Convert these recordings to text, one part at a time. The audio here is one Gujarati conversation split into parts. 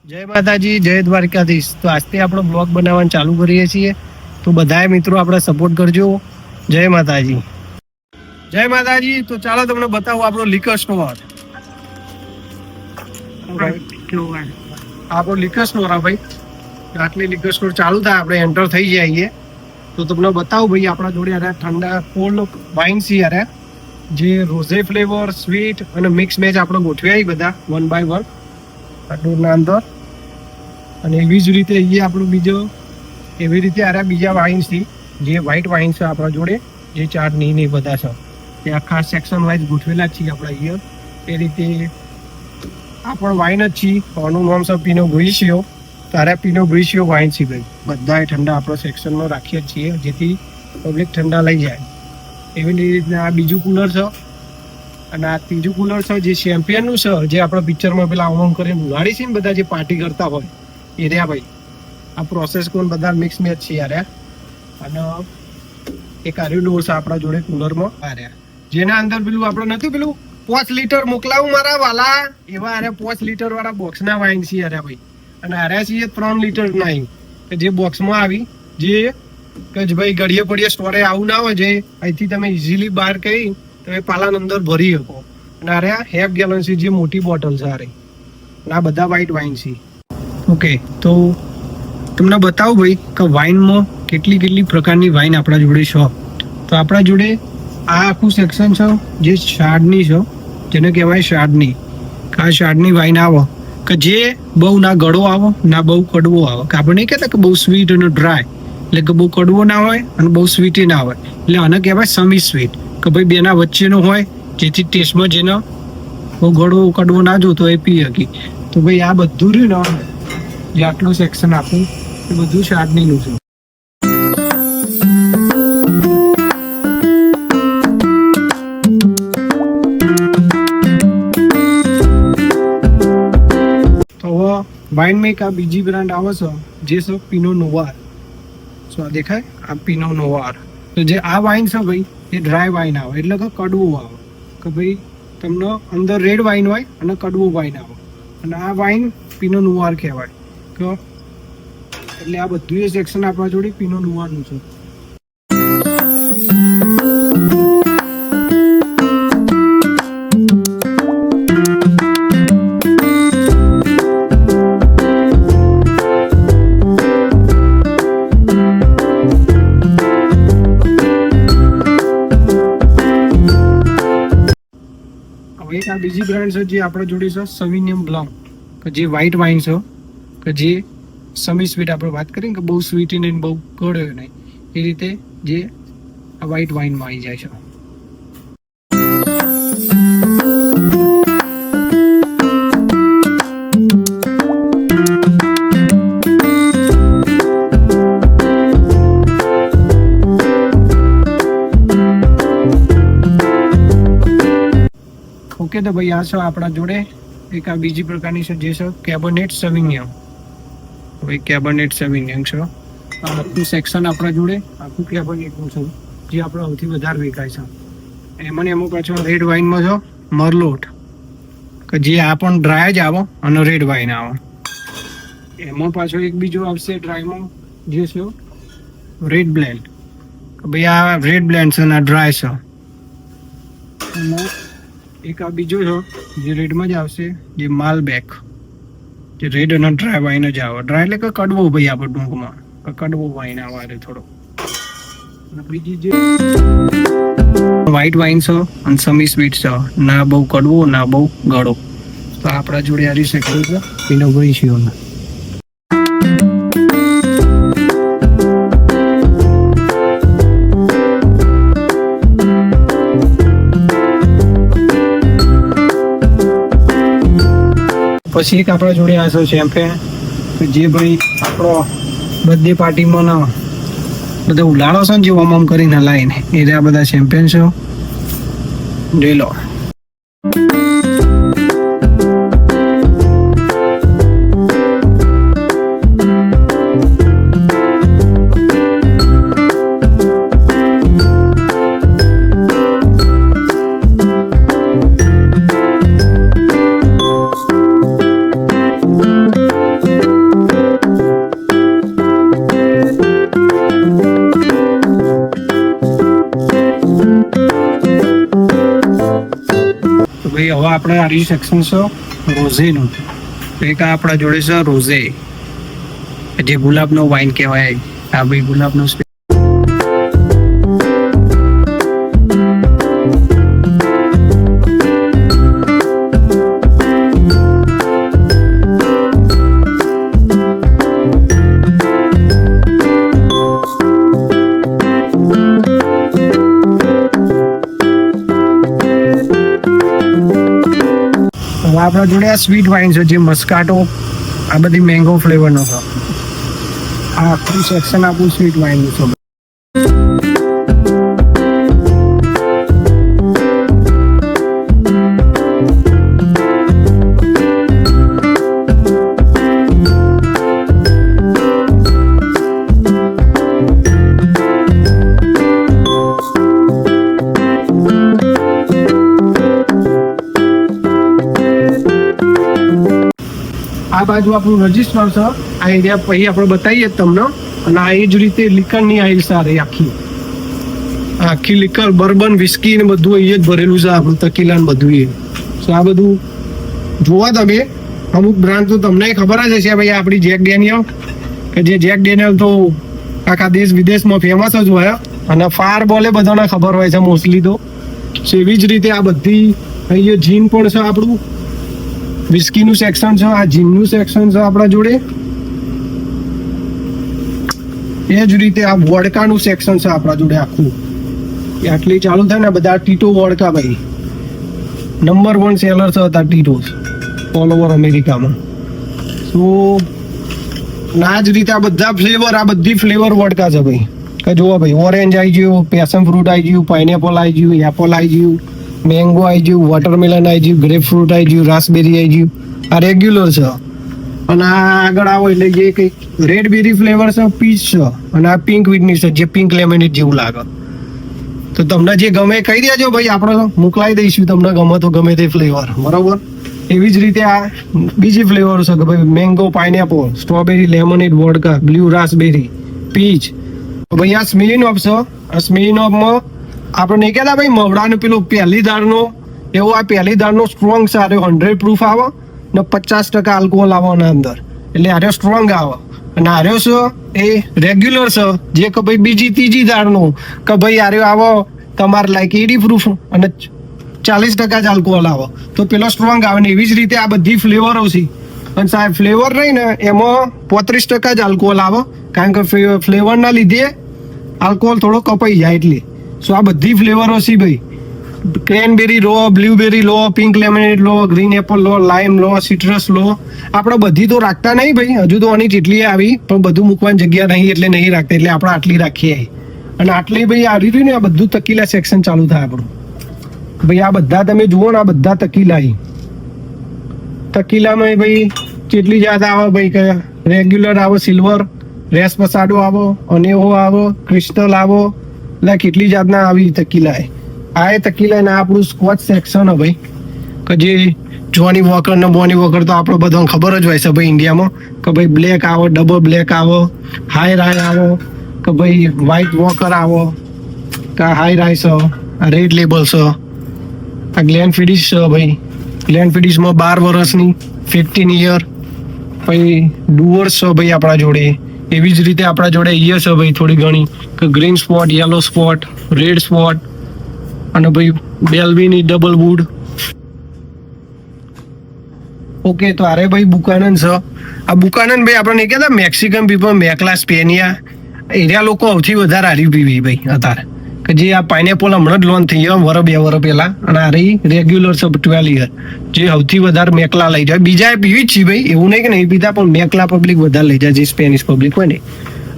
જય માતાજી, જય દ્વારકાધીશ. તો આજથી આપણો બ્લોગ બનાવવાનું ચાલુ કરીએ છીએ. તો બધાએ મિત્રો આપણે સપોર્ટ કરજો. જય માતાજી, જય માતાજી. તો ચાલો તમને બતાવું આપણો લીકર સ્ટોર. આપણો લીકર સ્ટોર આ ભાઈ, આટલી લીકર સ્ટોર ચાલુ થાય આપણે એન્ટર થઈ જઈએ. તો તમને બતાવું ભાઈ, આપણા જોડે અરે ઠંડા કોલ્ડ વાઇન છે અરે, જે રોઝે ફ્લેવર, સ્વીટ અને મિક્સ મેચ આપણે ગોઠવ્યા બધા વન બાય વન આટલું અંદર. અને એવી જ રીતે અહીંયા આપણું બીજો એવી રીતે આ બીજા વાઇન્સ છે, જે વ્હાઇટ વાઇન્સ છે આપણા જોડે, જે ચાટની ને બધા છે તે આખા સેક્શન વાઇઝ ગોઠવેલા જ છીએ આપણે અહીંયા. એ રીતે આ પણ વાઇન જ છે, આનું નામ છે પીનો ગ્રીસિયો. તારા પીનો ગ્રીસિયો વાઇન છે ભાઈ, બધાએ ઠંડા આપણો સેક્શનમાં રાખીએ છીએ જેથી પબ્લિક ઠંડા લઈ જાય. એવી રીતના આ બીજું કુલર છે અને આ ત્રીજું કુલર છે જે ચેમ્પિયનનું છે, જે આપણા પિક્ચરમાં પેલા આમ કરીને ઉગાડી છે ને બધા જે પાર્ટી કરતા હોય એ રહ્યા ભાઈ. આ પ્રોસેસ કોણ બધા મિક્સ મેચ છે યાર. અને એક આર્યું ડોર છે આપણા જોડે કુલરમાં આ રહ્યા, જેના અંદર પેલું આપણે નથી પેલું 5 લીટર મોકલાવું મારા વાલા એવા અરે 5 લીટર વાળા બોક્સના વાઇન છે યાર ભાઈ. અને આર્યા છે 3 લીટર ના કે જે બોક્સમાં આવી, જે કે ભાઈ ઘડીએ પડીએ સ્ટોરે આવું ના હોય, જે અહીંથી તમે ઇઝીલી બહાર કરી તમે પાલાની અંદર ભરી શકો. અને આર્યા હાફ ગેલન છે, જે મોટી બોટલ છે આ રહી. અને આ બધા વ્હાઇટ વાઇન છે. ઓકે, તો તમને બતાવું ભાઈ કે વાઇનમાં કેટલી પ્રકારની વાઇન આપણા જોડે છે. તો આપણા જોડે આ આખું સેક્શન છે જે શાર્ડની છે, જેને કહેવાય શાર્ડની. આ શાર્ડની વાઇન આવે કે જે બહુ ના ગળો આવે ના બહુ કડવો આવે, કે આપણે નહીં કહેતા કે બહુ સ્વીટ અને ડ્રાય, એટલે કે બહુ કડવો ના હોય અને બહુ સ્વીટ ના હોય, એટલે આને કહેવાય સમી સ્વીટ, કે ભાઈ બેના વચ્ચેનો હોય, જેથી ટેસ્ટમાં જેનો બહુ ગળવો કડવો ના જોતો એ પી શકી. તો ભાઈ આ બધું રહ્યું ને, જે આટલું સેક્શન આપું એ બધું શાર્ડનીનું છે. તો હવે વાઇનમાં એક આ બીજી બ્રાન્ડ આવે છે, જે છે પીનો નોવાર. સો આ દેખાય, આ પીનો નોવાર. તો જે આ વાઇન છે ભાઈ એ ડ્રાય વાઇન આવે, એટલે કે કડવું આવે, કે ભાઈ તમને અંદર રેડ વાઇન હોય અને કડવું વાઇન આવે. અને આ વાઇન પીનો નોવાર કહેવાય. એટલે આ બધું એ સેક્શન આપણા જોડે પીનો નોવારનું છે. હવે એક આ બીજી બ્રાન્ડ છે જે આપણા જોડે છે સવિનિયમ બ્લાન્ક, કે જે વ્હાઇટ વાઇન છે, કે જે સમી સ્વીટ આપણે વાત કરીએ કે બહુ સ્વીટ નહીં બહુ ગળ્યો નહીં, એ રીતે જે આ વ્હાઇટ વાઇનમાં આવી જાય છે. ઓકે, તો ભાઈ આ છે આપણા જોડે એક આ બીજી પ્રકારની છે, જે છે કેબરનેટ સેવિગ્નન. ભાઈ કેબરનેટ સેવિગ્નન છે. આ આખું સેક્શન આપણા જોડે આખું કેબરનેટનું છે, જે આપણે સૌથી વધારે વેચાય છે. એમાં પાછો રેડ વાઇનમાં છે મરલોટ, કે જે આ પણ ડ્રાય જ આવે અને રેડ વાઇન આવે. એમાં પાછો એક બીજો આવશે ડ્રાયમાં, જે છે રેડ બ્લેન્ડ, કે ભાઈ આ રેડ બ્લેન્ડ છે અને આ ડ્રાય છે. અને એક આ બીજો છે જે રેડમાં જ આવશે, જે માલબેક, જે રેડ અને ડ્રાય વાઇન જ આવે. ડ્રાય એટલે કે કડવો ભાઈ, આપણે ટૂંકમાં કડવો વાઇન આવે થોડો. બીજી જે વ્હાઇટ વાઇન છે અને સમી સ્વીટ છે, ના બહુ કડવો ના બહુ ગળો. તો આપણા જોડે આવી શકે છે પીનો ગ્રીસિયોના. પછી એક આપણા જોડે આ છે શેમ્પેન, જે ભાઈ આપણો બર્થડે પાર્ટીમાં ના બધા ઉલાળો છે ને જે ઓમ કરીને લાઈને એ રહ્યા બધા શેમ્પેન છે. જોઈ લો. ભાઈ હવે આપણે આ સેક્શન છે રોઝેનું. એક આ આપણા જોડે છે રોઝે, જે ગુલાબનો વાઇન કહેવાય. આ ભાઈ ગુલાબનો આપણા જોડે આ સ્વીટ વાઇન છે, જે મસ્કાટો, આ બધી મેંગો ફ્લેવરનો છે. આ આખું સેક્શન આપણું સ્વીટ વાઇનનું છે. આ બાજુ આપણું રજિસ્ટર છે. આ એરિયા પછી આપણે બતાવીએ તમને. અને આ એ જ રીતે લિકરની આઈલ સારી આખી લિકર, બર્બન, વિસ્કી ને બધું અહીંયા જ ભરેલું છે. આપણું તકીલા ને બધું એ. તો આ બધું જોવા તમે, અમુક બ્રાન્ડ તો તમને ખબર જ હશે ભાઈ. આપણી જેક ડેનિયલ, કે જે જેક ડેનિયલ તો આખા દેશ વિદેશમાં ફેમસ જ હોય. અને ફાર બોલે બધાને ખબર હોય છે મોસ્ટલી તો. એવી જ રીતે આ બધી અહીંયા જીન પણ છે આપણું. વિસ્કીનું સેક્શન છે, આ જીનનું સેક્શન છે આપણા જોડે. એ જ રીતે આ વોડકાનું સેક્શન છે આપણા જોડે આખું. આટલી ચાલુ થાય ને બધા ટીટો વોડકા ભાઈ નંબર 1 સેલર છે હતા ટીટોસ ઓલ ઓવર અમેરિકામાં. સો આ જ રીતે આ બધા ફ્લેવર, આ બધી ફ્લેવર વોડકા છે ભાઈ. કે જુઓ ભાઈ, ઓરેન્જ આવી ગયું, પેશન ફ્રૂટ આવી ગયું, પાઇનેપલ આવી ગયું, એપલ આવી ગયું, મેંગો આવી ગયું, વોટરમેલન આવી ગયું, ગ્રેપ ફ્રૂટ આવી ગયું, રાસબેરી આવી ગયું. આ રેગ્યુલર છે. અને આ આગળ આવો એટલે જે કંઈક રેડ બેરી ફ્લેવર છે, પીચ છે. અને આ પિંક વિટની છે, જે પિંક લેમનેડ જેવું લાગે. તો તમને જે ગમે કહી દેજો ભાઈ, આપણે મોકલાવી દઈશું. તમને ગમે તો ગમે તે ફ્લેવર, બરાબર. એવી જ રીતે આ બીજી ફ્લેવર છે કે ભાઈ mango, pineapple, strawberry, lemonade, vodka, blue raspberry, peach. તો ભાઈ આ સ્મિરીનોફ છે. આ સ્મિરીનોફમાં આપણે નહીં કહેતા ભાઈ મવડાનું પેલું પહેલી દાળનો, એવો આ પહેલી દાળનો સ્ટ્રોંગ છે. આરે 100 પ્રૂફ આવે ને 50% આલ્કોહોલ આવે આના અંદર. એટલે આરે સ્ટ્રોંગ આવે. અને આર્યો છે એ રેગ્યુલર છે, જે કે ભાઈ બીજી ત્રીજી દાળનો કે ભાઈ આર્યો આવો તમારે લાઈક 80 પ્રૂફ અને 40% જ આલ્કોહોલ આવે, તો પેલો સ્ટ્રોંગ આવે. ને એવી જ રીતે આ બધી ફ્લેવરો છે. અને સાહેબ ફ્લેવર રહી ને એમાં 35% જ આલ્કોહોલ આવે, કારણ કે ફ્લેવરના લીધે આલ્કોહોલ થોડો કપાઈ જાય એટલે. સો આ બધી ફ્લેવરો છે ભાઈ. ક્રેનબેરી લો, બ્લુબેરી લો, પિંક લેમનેડ લો, ગ્રીન એપલ લો, લાઈમ લો, સિટ્રસ લો. આપણે બધી તો રાખતા નહીં ભાઈ, હજુ તો આની જેટલી આવી, પણ બધું મૂકવાની જગ્યા નહીં એટલે નહીં રાખતા. એટલે આપણે આટલી રાખીએ. અને આટલી ભાઈ આવી રહ્યું ને, આ બધું તકીલા સેક્શન ચાલુ થાય આપણું ભાઈ. આ બધા તમે જુઓ ને, આ બધા તકીલા. તકીલામાં ભાઈ કેટલી જાત આવે ભાઈ, કે રેગ્યુલર આવે, સિલ્વર, રેસ પસાડો આવો, અનેહો આવો, ક્રિસ્ટલ આવો. એટલે કેટલી જાતના આવી તકીલા. આ એ તકીલા ને આપણું સ્કોચ સેક્શન ભાઈ, કે જે જોની વોકર ને બોની વોકર તો આપણે બધાને ખબર જ હોય છે ભાઈ ઇન્ડિયામાં. કે ભાઈ બ્લેક આવો, ડબલ બ્લેક આવો, હાઈ રાય આવો, કે ભાઈ વ્હાઇટ વોકર આવો, કે હાઈ રાય છે. આ રેડ લેબલ છે. આ ગ્લેનફિડિસ છે ભાઈ. ગ્લેનફિડિસમાં 12 વર્ષની 15 યર. પછી ડુઅર્સ છે ભાઈ આપણા જોડે. એવી જ રીતે આપણા જોડે ઈયર છે ભાઈ થોડી ઘણી, કે green spot, yellow spot, red spot. અને ભાઈ બેલ્વીની ડબલ વુડ. ઓકે, તો અરે ભાઈ બુકાનન છે. આ બુકાનન ભાઈ આપણે નહીં કહેતા મેક્સિકન પીપલ, મેકલા, સ્પેનિયા, એરિયા લોકો સૌથી વધારે હારી પીવી ભાઈ અત્યારે. કે જે આ પાઇનેપલ હમણાં જ લોન્ચ થઈ ગયો 1-2 વર્ષ પહેલા. અને આ રહી રેગ્યુલર છે 12 યર, જે સૌથી વધારે મેકલા લઈ જાય. બીજા પીવી જ છે ભાઈ, એવું નહીં કે નહીં પીતા, પણ મેકલા પબ્લિક વધારે લઈ જાય, જે સ્પેનિશ પબ્લિક હોય ને.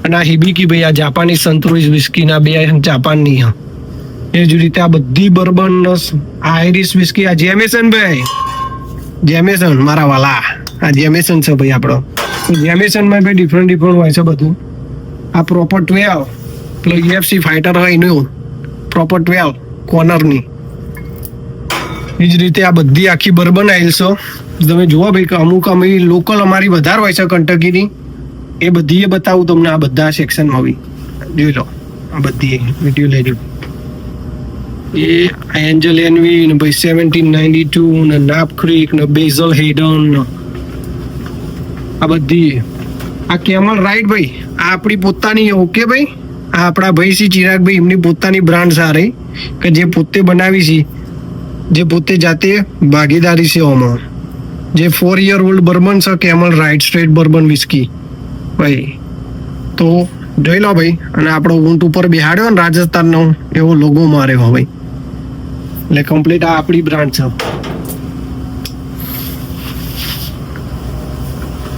અને આ હિબીકી ભાઈ, આ જાપાની સંતુરિસ વિસ્કીના 2 જાપાનની. એ જ રીતે આ બધી બર્બન, આયરિશ વિસ્કી, આ જેમેસન ભાઈ, જેમેસન મારા વાલા, આ જેમેસન છે ભાઈ આપણો. જેમેસનમાં ભાઈ ડિફરન્ટ હોય છે બધું. આ પ્રોપર 12 પેલો UFC ફાઇટર હોય એનું પ્રોપર 12 કોર્નરની. એ જ રીતે આ બધી આખી બર્બન આઈલ છે. તમે જુઓ ભાઈ કે અમુક અમે લોકલ અમારી વધારે હોય છે કંટકીની, એ બધી એ બતાવું તમને. આ બધા સેક્શનમાં બી જોઈ લો, આ બધી વિડીયો લેજો. એ એન્જલ એનવી ને ભાઈ 1792 ને નાપ ક્રીક ને બેઝલ હેડન ને આ બધી આ કેમલ રાઈડ ભાઈ આ આપણી પોતાની ઓકે ભાઈ આ આપણા ભાઈ છે ચિરાગભાઈ એમની પોતાની બ્રાન્ડ સારી કે જે પોતે બનાવી છે જે પોતે જાતે ભાગીદારી છે ઓમાં જે 4 year old બર્બન છે camel ride straight Bourbon whisky ભાઈ તો જોઈ લો ભાઈ અને આપણો ઊંટ ઉપર બેહાડ્યો ને રાજસ્થાનનો એવો લોગો માર્યો ભાઈ એટલે કમ્પ્લીટ આ આપણી બ્રાન્ડ છે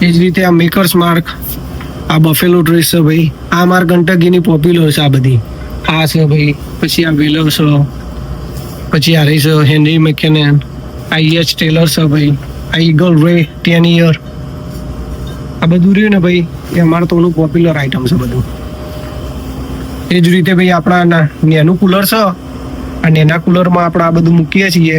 એ જ રીતે આ મેકર્સ માર્ક આ બફેલો ટ્રેસ છે ભાઈ આ માર્ક કંટકીની પોપ્યુલર છે આ બધી આ છે ભાઈ પછી આ વ્હીલર છે પછી આ રહી છે હેનરી મેકેનન આ EH ટેલર છે ભાઈ આ ઈગલ રે 10 year આ બધું રહ્યું ને ભાઈ એ અમારે તો પોપ્યુલર આઈટમ છે બધું એ જ રીતે ભાઈ આપણા નેનું કુલર છે આ નેના કુલરમાં આપણે આ બધું મૂકીએ છીએ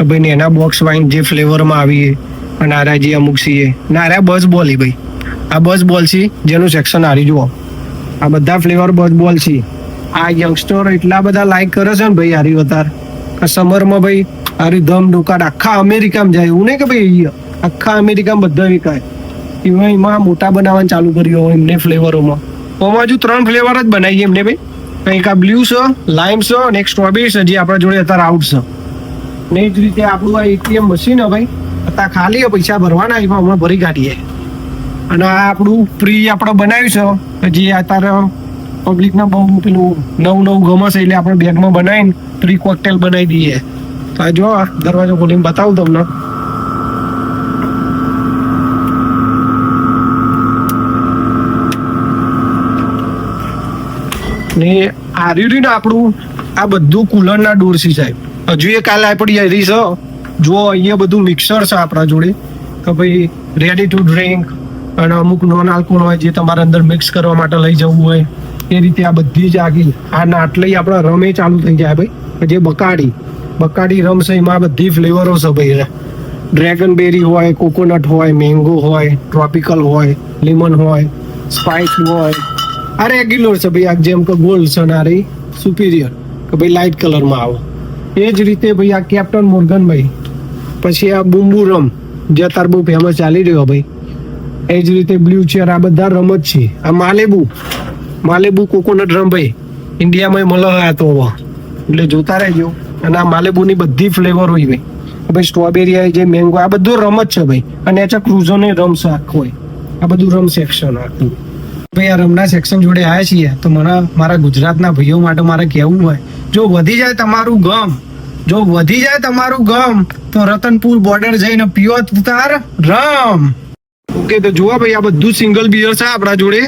ભાઈ નેના બોક્સ વાઇન જે ફ્લેવરમાં આવીએ અને આરા જે અમુક છીએ ને આરા બસ બોલ ભાઈ આ બસ બોલ છે જેનું સેક્શન હારી જુઓ આ બધા ફ્લેવર બસ બોલ છે આ યંગસ્ટર એટલા બધા લાઈક કરે છે ને ભાઈ હારી અતાર આ સમરમાં ભાઈ હારી ધમ ડોકાટ આખા અમેરિકામાં જાય એવું નહીં કે ભાઈ આખા અમેરિકામાં બધા વિકાય એમાં મોટા બનાવવાનું ચાલુ કર્યું એમને ફ્લેવરોમાં ઓમાં હજુ 3 ફ્લેવર જ બનાવીએ એમને ભાઈ કંઈક આ બ્લુ છે લાઇમ છે અને એક સ્ટ્રોબેરી છે જે આપણા જોડે અત્યારે આઉટ છે ને એ જ રીતે આપણું આ ATM મશીન હે ભાઈ અત્યારે ખાલી પૈસા ભરવાના એમાં હમણાં ભરી કાઢીએ અને આ આપણું પ્રી આપણે બનાવ્યું છે જે અત્યારે પબ્લિકને બહુ પેલું નવું ગમે છે એટલે આપણે બેગમાં બનાવીને પ્રી કોકટેલ બનાવી દઈએ તો આ જો દરવાજો ખોલીને બતાવું તમને ને આર્યું ને આપણું આ બધું કુલરના ડોર છે સાહેબ હજુ એ કાલે આપણી હરી છે જો અહીંયા બધું મિક્સર છે આપણા જોડે કે ભાઈ રેડી ટુ ડ્રિંક અને અમુક નોન આલ્કોહોલ હોય જે તમારે અંદર મિક્સ કરવા માટે લઈ જવું હોય એ રીતે આ બધી જ આગી આના આટલે આપણા રમે ચાલુ થઈ જાય ભાઈ જે બકાડી રમ છે એમાં બધી ફ્લેવરો છે ભાઈ ડ્રેગન બેરી હોય કોકોનટ હોય મેંગો હોય ટ્રોપિકલ હોય લીમન હોય સ્પાઇસ હોય આ રેગ્યુલર છે ભાઈ આ જેમ કે ગોલ્ડ છે ને આ રહી સુપિરિયર કે ભાઈ લાઇટ કલરમાં આવે એ જ રીતે ભાઈ આ કેપ્ટન મોર્ગન ભાઈ પછી આ બુમ્બુ રમ જે અત્યારે બહુ ફેમસ ચાલી રહ્યો ભાઈ એ જ રીતે બ્લુ ચેર આ બધા રમ જ છે આ માલેબુ કોકોનટ રમ ભાઈ ઇન્ડિયામાં મળે આ તો એટલે જોતા રહેજો અને આ માલેબુની બધી ફ્લેવર હોય ભાઈ સ્ટ્રોબેરી જે મેંગો આ બધું રમ જ છે ભાઈ અને આ ક્રુઝોને રમ છે આખું હોય આ બધું રમ સેક્શન આખું ભાઈ આ રમના સેક્શન જોડે આવ્યા છીએ તો મારા ગુજરાતના ભાઈઓ માટે મારે કહેવું હોય જો વધી જાય તમારું ગમ તો રતનપુર બોર્ડર જઈને પીઓ તાર રમ ઓકે તો જુઓ ભાઈ આ બધું સિંગલ બિયર છે આપણા જોડે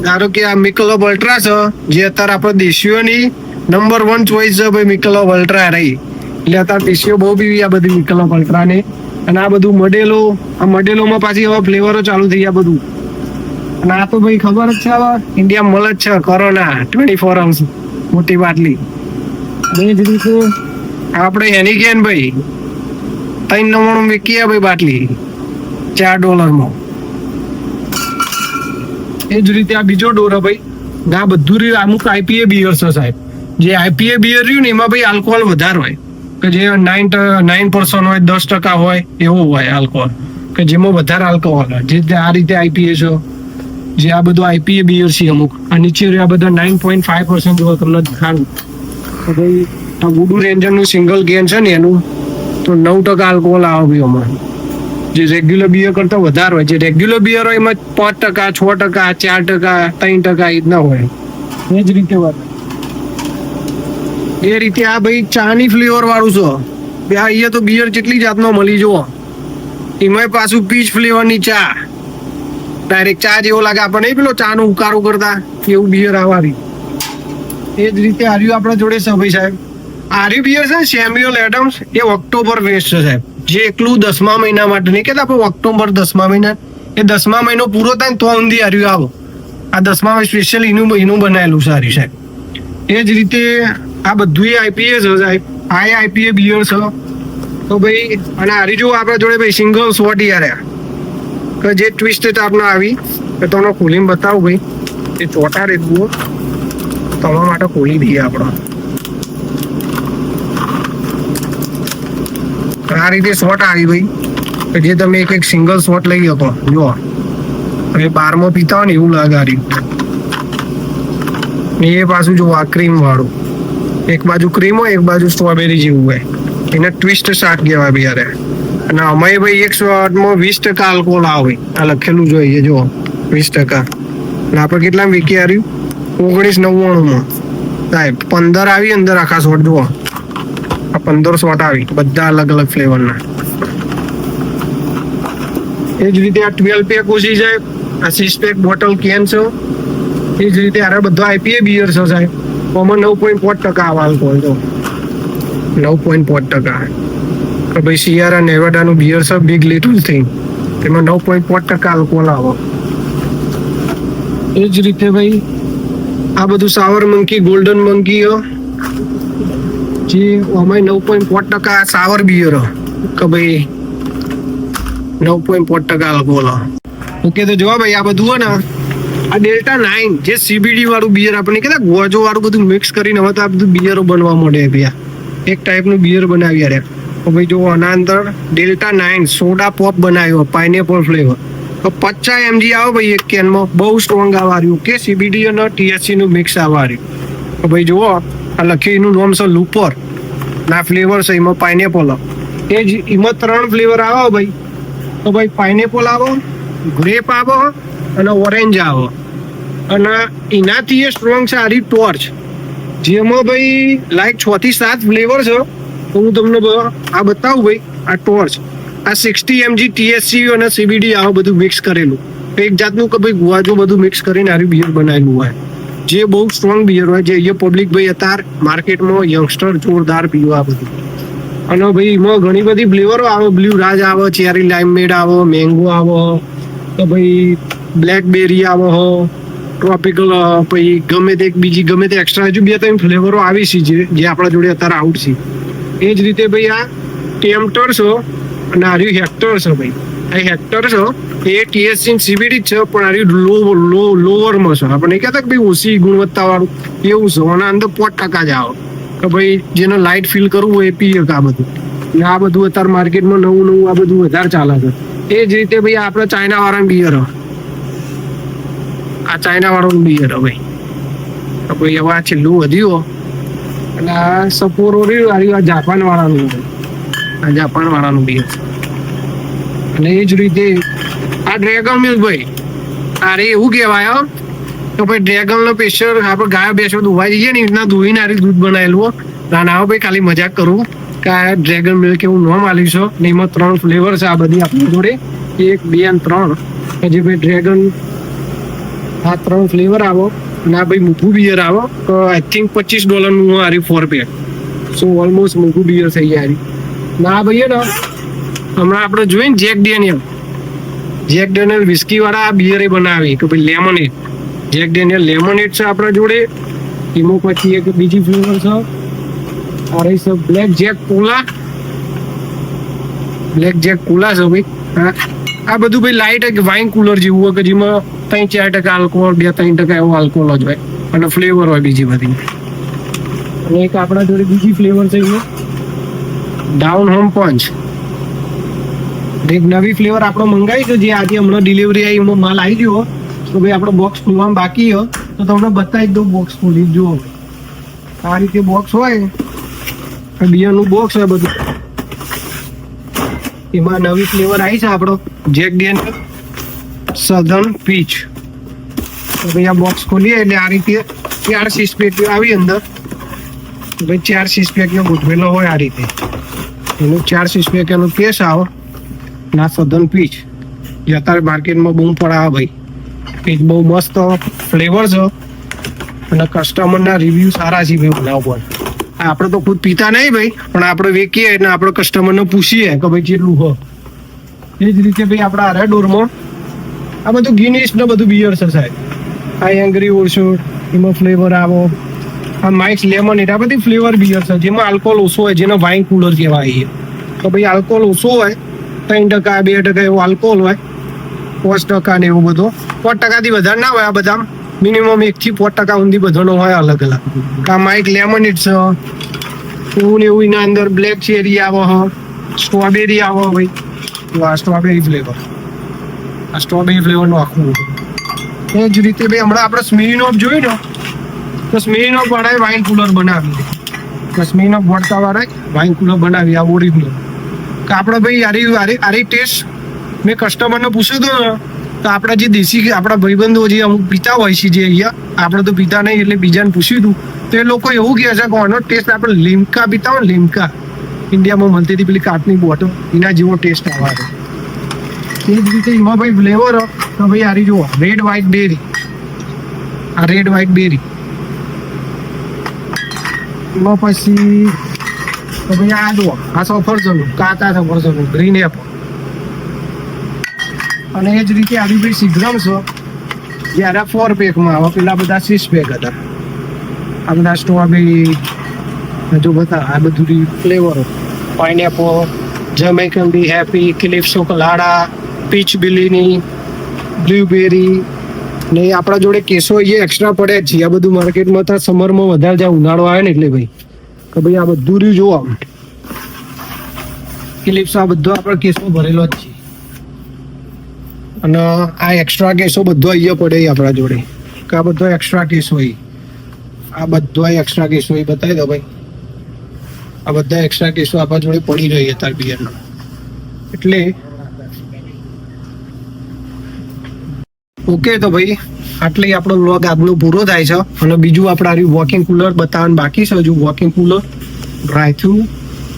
ધારો કે આ મિકેલોબ અલ્ટ્રા છે જે અત્યારે આપણા દેશીઓની નંબર 1 ચોઈસ છે ભાઈ મિકેલોબ અલ્ટ્રા રહી એટલે અત્યારે દેશીઓ બહુ પીવી આ બધી મિકેલોબ અલ્ટ્રાને અને આ બધું મડેલોમાં પાછી હવે ફ્લેવરો ચાલુ થઈ ગયા બધું અને આ તો ભાઈ ખબર જ છે હવે ઇન્ડિયા મળે જ છે કોરોના 24 hours મોટી બાટલી એ જ રીતે આપણે એની કેન ભાઈ 3.99 વેચીએ ભાઈ બાટલી $4 એ જ રીતે આ બીજો ડોર ભાઈ આ બધું રહ્યું અમુક IPA બિયર છે સાહેબ જે IPA બિયર રહ્યું ને એમાં ભાઈ આલ્કોહોલ વધારે હોય કે જે 9% હોય 10% હોય એવું હોય આલ્કોહોલ કે જેમાં વધારે આલ્કોહોલ હોય જે આ રીતે IPA છે જે આ બધું IPA બિયર છે અમુક આ નીચે આ બધા 9.5% જેવો તમને દેખાડું તો ભાઈ આ વુડુ રેન્જરનું સિંગલ કેન છે ને એનું તો 9% આલ્કોહોલ આવે ભાઈ અમારે જે રેગ્યુલર બિયર કરતા વધારે હોય જે રેગ્યુલર બિયર હોય એમાં 5%, 6%, 4%, 3% એ ના હોય એ જ રીતે વાત એ રીતે આ ભાઈ ચાની ફ્લેવર વાળું છે બે અહીંયા તો બિયર જેટલી જાતનો મળી જુઓ એમાં પાછું પીચ ફ્લેવરની ચા ડાયરેક્ટ ચા જેવો લાગે આપણને પેલો ચાનો ઉકારો કરતા એવું બિયર આવવાની એ જ રીતે આર્યું આપણા જોડે છે ભાઈ સાહેબ આર્યું બિયર છે સેમ્યુઅલ એડમ્સ એ ઓક્ટોબર વેસ્ટ છે સાહેબ જે એકલું 10મા મહિના માટે નહીં કહેતા આપણે ઓક્ટોબર 10મા મહિના એ 10મા મહિનો પૂરો થાય ને તો ઊંધી આર્યું આવો આ 10મા સ્પેશિયલ એનું બનાવેલું છે આર્યું સાહેબ એ જ રીતે આ બધું IPA છે સાહેબ આ IPA બિયર છે તો ભાઈ અને આરી જો આપણા જોડે ભાઈ સિંગલ શોટ યાર કે જે ટ્વિસ્ટ ટાઈપનો આવી તો તમને ખોલીને બતાવું ભાઈ એ ચોટા રેતું તમારા માટે ખોલી દઈએ આપણે આ રીતે શોટ આવી ભાઈ, કે જે તમે એક સિંગલ શોટ લઈ શકો. જો હવે 12માં પીતા હોય ને એવું લાગે. આ રીતે એ પાછું જો આ ક્રીમ વાળું, એક બાજુ ક્રીમ હોય એક બાજુ સ્ટ્રોબેરી જેવું હોય, એને ટ્વિસ્ટ શાક કહેવાય ભાઈ. યારે અને અમે ભાઈ એક શોટમાં 20% આલ્કોહોલ આવે, આ લખેલું જોઈએ જો 20%. અને આપણે કેટલા વીકી આવ્યું? 1999 સાહેબ 15 આવી અંદર આખા શોટ. જુઓ આ 15 શોટ આવી, બધા અલગ અલગ ફ્લેવરના. એ જ રીતે આ 12 પેક ઓછી જાય, આ 6 પેક બોટલ કેન છે. એ જ રીતે આ બધા આઈપીએ બિયર છે સાહેબ, આમાં 9.5% આવે આલ્કોહોલ. તો 9.5%. ભાઈ સિયારા નેવાડાનું બિયર છે બિગ લિટલ થિંગ, તેમાં 9.5% આલ્કોહોલ આવે. એ જ રીતે ભાઈ આ બધું સાવર મંકી, ગોલ્ડન મંકી જે અમે 9.5% સાવર બિયર કે ભાઈ 9.5% આલ્કોહોલ. ઓકે તો જો ભાઈ આ બધું હોય ને, આ ડેલ્ટા 9 જે સીબીડી વાળું બિયર આપણે કહેતા ગોજો વાળું બધું મિક્સ કરીને હવે તો આ બધું બિયરો બનવા માંડે ભાઈ. એક ટાઈપનું બિયર બનાવી રહ્યા. તો ભાઈ જો આના અંદર ડેલ્ટા 9 સોડા પોપ બનાવ્યો, પાઇનેપલ ફ્લેવર. તો 50 mg આવે ભાઈ એક કેનમાં, બહુ સ્ટ્રોંગ આવવા રહ્યું કે સીબીડી અને THC નું મિક્સ આવવા રહ્યું. તો ભાઈ જુઓ આ લખી એનું નામ છે લુપર, ના ફ્લેવર છે એમાં પાઇનેપલ. એ જ એમાં 3 ફ્લેવર આવે ભાઈ. તો ભાઈ પાઇનેપલ આવો, ગ્રેપ આવો અને ઓરેન્જ આવો. અને એનાથી એ સ્ટ્રોંગ છે આરી ટોર્ચ, જેમાં ભાઈ લાઈક 6 થી 7 ફ્લેવર છે. તો હું તમને આ બતાવું ભાઈ. આ ટોર્ચ આ 60 mg THC અને CBD આવું બધું મિક્સ કરેલું, એક જાતનું કે ભાઈ ગુવાજો બધું મિક્સ કરીને આરી બિયર બનાવેલું હોય, જે બહુ સ્ટ્રોંગ બિયર હોય, જે અહીંયા પબ્લિક ભાઈ અત્યારે માર્કેટમાં યંગસ્ટર જોરદાર પીવા બધું. અને ભાઈ એમાં ઘણી બધી ફ્લેવરો આવે, બ્લુ રાજ આવે, ચેરી લાઇમમેડ આવે, મેંગો આવે, તો ભાઈ બ્લેકબેરી આવે, ટ્રોપિકલ, પછી ગમે તે બીજી ગમે તે એક્સ્ટ્રા હજુ 2-3 ફ્લેવરો આવી છે જે આપણા જોડે અત્યારે આઉટ છે. એ જ રીતે ભાઈ આ ટેમ્પટર છે અને આર્યું હેક્ટર છે ભાઈ. આ હેક્ટર છે એ THC CBD જ છે, પણ આર્યું લોવરમાં છે. આપણે કહેતા કે ભાઈ ઓછી ગુણવત્તા વાળું એવું છે. અને અંદર 5% જ આવે કે ભાઈ જેને લાઇટ ફીલ કરવું હોય એ પીએ. આ બધું ને આ બધું અત્યારે માર્કેટમાં નવું આ બધું વધારે ચાલે છે. એ જ રીતે ભાઈ આપણે ચાઇના વાળાનું બિયર, આ ચાઇના વાળાનું બિયર ભાઈ. તો ભાઈ હવે આ છેલ્લું વધ્યું. અને આ સપોરો રહ્યું આ જાપાન વાળાનું, આ જાપાન વાળાનું બિયર. અને એ જ રીતે આ ડ્રેગન મિલ્ક ભાઈ, અરે એવું કહેવાય તો ભાઈ ડ્રેગનનો પ્રેશર આપણે ગાય બેસો દુવાઈ જઈએ ને એના દોઈને આરી દૂધ બનાવેલું. ના ના ભાઈ ખાલી મજાક કરું કે આ ડ્રેગન મિલ્ક એવું નામ આલ્યું છે. ને એમાં 3 ફ્લેવર છે આ બધી આપણી જોડે, 1, 2 અને 3. કે જે ભાઈ ડ્રેગન આ 3 ફ્લેવર આવો. ના ભાઈ મૂકું બિયર આવો તો આઈ થિંક $25 આરી 4 પેક. સો ઓલમોસ્ટ મૂકું બિયર થઈ જાય. ના ભાઈ ને હમણાં આપણે જોઈએ ને જેક ડેનિયલ વિસ્કી વાળા બિયરે બનાવી કે ભાઈ લેમનેડ, જેક ડેનિયલ લેમનેડ છે આપણા જોડે. એમાં પછી એક બીજી ફ્લેવર છે આ રહી છે બ્લેક જેક કોલા છે ભાઈ. આ બધું ભાઈ લાઇટ વાઇન કુલર જેવું હોય કે જેમાં 3-4% આલ્કોહોલ, 2-3% એવો આલ્કોહોલ જ હોય અને ફ્લેવર હોય બીજી બધી. અને એક આપણા જોડે બીજી ફ્લેવર છે એમાં ડાઉન હોમ પંચ. એક નવી ફ્લેવર આપણે મંગાવી છે જે આજે હમણાં ડિલિવરી આવી, એમાં માલ આવી ગયો. તો ભાઈ આપણો બોક્સ ખોલવામાં બાકી હોય તો તમને બતાવી દઉં. બોક્સ ખોલી જુઓ, આ રીતે બોક્સ હોય, બિયરનું બોક્સ હોય બધું. એમાં નવી ફ્લેવર આવી છે આપણો જેક ડેનિયલ સધર્ન પીચ. તો ભાઈ આ બોક્સ ખોલીએ એટલે આ રીતે 4 6 પેક આવી અંદર. ભાઈ 4 6 પેક ગોઠવેલો હોય આ રીતે. એનું 4 6 પેક એનું કેસ આવે ના સધર્ન પીચ, જે અત્યારે માર્કેટમાં બૂમ પડાવે ભાઈ. પીચ બહુ મસ્ત ફ્લેવર છે અને કસ્ટમરના રિવ્યુ સારા છે ભાઈ બનાવવા પર. આપણે તો ખુદ પીતા નહીં ભાઈ, પણ આપણે વેચીએ એટલે આપણે કસ્ટમરને પૂછીએ કે ભાઈ કેટલું હોય. એ જ રીતે ભાઈ આપણા અરેડોરમાં આ બધું ગિનિસ ને બધું બિયર છે સાહેબ. આ એંગ્રી ઓર્ચર્ડ એમાં ફ્લેવર આવો, આ માઇક્સ લેમનેડ, આ બધી ફ્લેવર બિયર છે જેમાં આલ્કોહોલ ઓછો હોય, જેને વાઇન કુલર કહેવાય. તો ભાઈ આલ્કોહોલ ઓછો હોય, 3%, 2% એવો આલ્કોહોલ હોય, 5% ને એવું બધું. 5%થી વધારે ના હોય. આ બધા મિનિમમ 1 થી 5% સુધી બધાનો હોય અલગ અલગ. આ માઇક લેમનેડ છે એવું ને એવું. એના અંદર બ્લેક ચેરી આવે, સ્ટ્રોબેરી આવે ભાઈ, તો આ સ્ટ્રોબેરી ફ્લેવર, આ સ્ટ્રોબેરી ફ્લેવરનું આખું. એ જ રીતે ભાઈ હમણાં આપણે સ્મિરીનોફ જોયું ને, તો સ્મિરીનોફ વાળાએ વાઇન કુલર બનાવી, તો સ્મિરીનોફ વોડકા વાળાએ વાઇન કુલર બનાવી આ ઓરિજિનલ. કે આપણે ભાઈ આરી ટેસ્ટ મેં કસ્ટમરને પૂછ્યું હતું ને, તો આપણા જે દેશી આપણા ભાઈબંધો જે અમુક પીતા હોય છે જે અહીંયા, આપણે તો પીતા નહીં એટલે બીજાને પૂછ્યું હતું, તો એ લોકો એવું કહે છે કે આનો ટેસ્ટ આપણે લીમકા પીતા હોય ને, લીમકા ઇન્ડિયામાં મળતી હતી પેલી કાચની બોટલ, એના જેવો ટેસ્ટ આવે છે. એ જ રીતે એમાં ભાઈ ફ્લેવર તો ભાઈ આરી જુઓ, રેડ વ્હાઇટ બેરી, આ રેડ વ્હાઇટ બેરી. એમાં પછી તો ભાઈ આ જુઓ, આ સફરજન, કાચા સફરજન, ગ્રીન એપલ. અને એ જ રીતે આવી ભાઈ સિગ્રમ છે, જ્યારે 4 પેકમાં આવે, પેલા બધા 6 પેક હતા. આ બધા સ્ટ્રોબેરી જો બધા આ બધું ફ્લેવરો, pineapple, Jamaican be happy, calypso colada, peach bellini, blueberry. ને આપણા જોડે કેસો એ એક્સ્ટ્રા પડે છે. આ બધું માર્કેટમાં તો સમરમાં વધારે જાય, ઉનાળો આવે ને એટલે ભાઈ કે ભાઈ આ બધું રહ્યું જોવા, કેલિપ્સો આ બધો આપણે કેસો ભરેલો જ છે. અને આ એક્સ્ટ્રા કેસો બધો અહીંયા પડે આપણા જોડે, કે આ બધો એક્સ્ટ્રા કેસ હોય, આ બધો એક્સ્ટ્રા કેસ હોય. બતાવી દો ભાઈ, આ બધા એક્સ્ટ્રા કેસો આપણા જોડે પડી રહી અત્યારે બિયરના. એટલે ઓકે, તો ભાઈ આટલી આપણો વ્લોગ આજનો પૂરો થાય છે. અને બીજું આપણે આ વોકિંગ કુલર બતાવવાનું બાકી છે. હજુ વોકિંગ કુલર, ડ્રાયથ્રુ,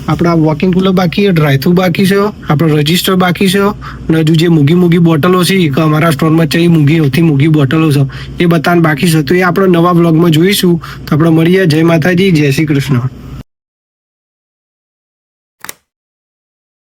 આપણા વોકિંગ કુલર બાકી છે, ડ્રાયથ્રુ બાકી છે, આપણો રજિસ્ટર બાકી છે. અને હજુ જે મૂગી બોટલો છે કે અમારા સ્ટોરમાં ચઈ મૂગી બોટલો છે એ બતાવવાનું બાકી છે. તો એ આપણે નવા વ્લોગમાં જોઈશું. તો આપણે મળીએ. જય માતાજી, જય શ્રી કૃષ્ણ.